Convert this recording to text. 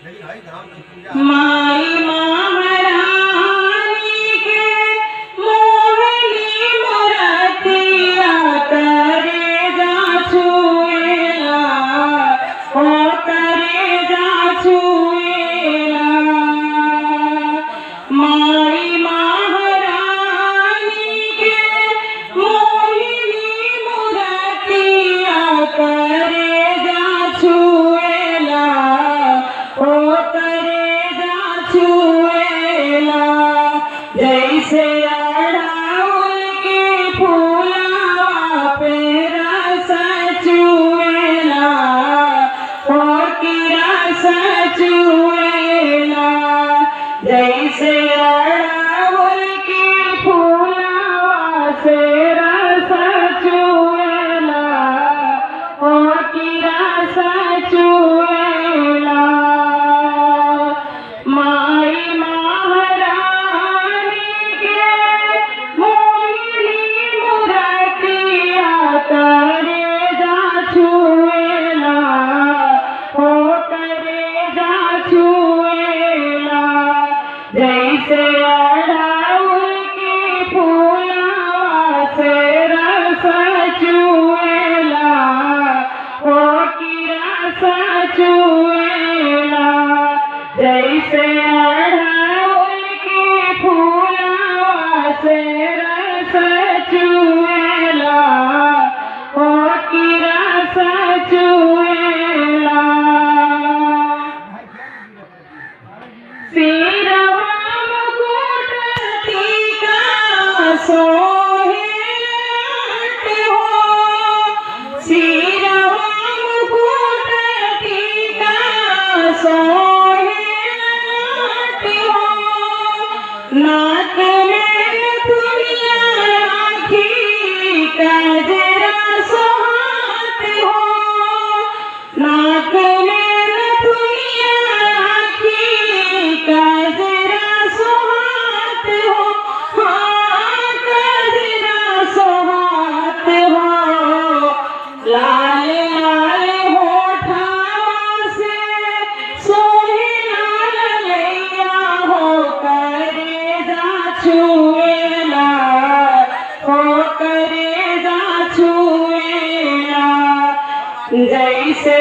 माई महारानी के मोहनी मूर्तिया करे जा छुएला, ओ करे जा छुएला। माई महारानी के मोहनी मूर्तिया करे जा छुएला, ओ करे जा छुएला। जैसे अड़हुल के फूलवा पे रस चुएला, ओ की रस चुएला। जैसे अड़हुल के फूलवा से रस चुएला, ओ की रस चुएला। माई महारानी के मोहिनी मूर्तिया करे जा छुएला, ओ करे जा छुएला। जैसे अड़हुल के फूलवा से रस चुएला, ओ की रस चुएला। जैसे अड़हुल के फूलवा से रस चुएला, ओ की रस चुएला। सिरवा मुकुट टीका सोहेट हो, सिरवा मुकुट टीका सोहेट हो। नाक में दुनिया आँखी गजरा सोहात हो, नाक में दुनिया आँखी गजरा सोहात हो, हाँ गजरा सोहात हो। लाल लाल होठवा से सोहे लाल लैया हो करे जा छुएला, हो करे जा छुएला। जैसे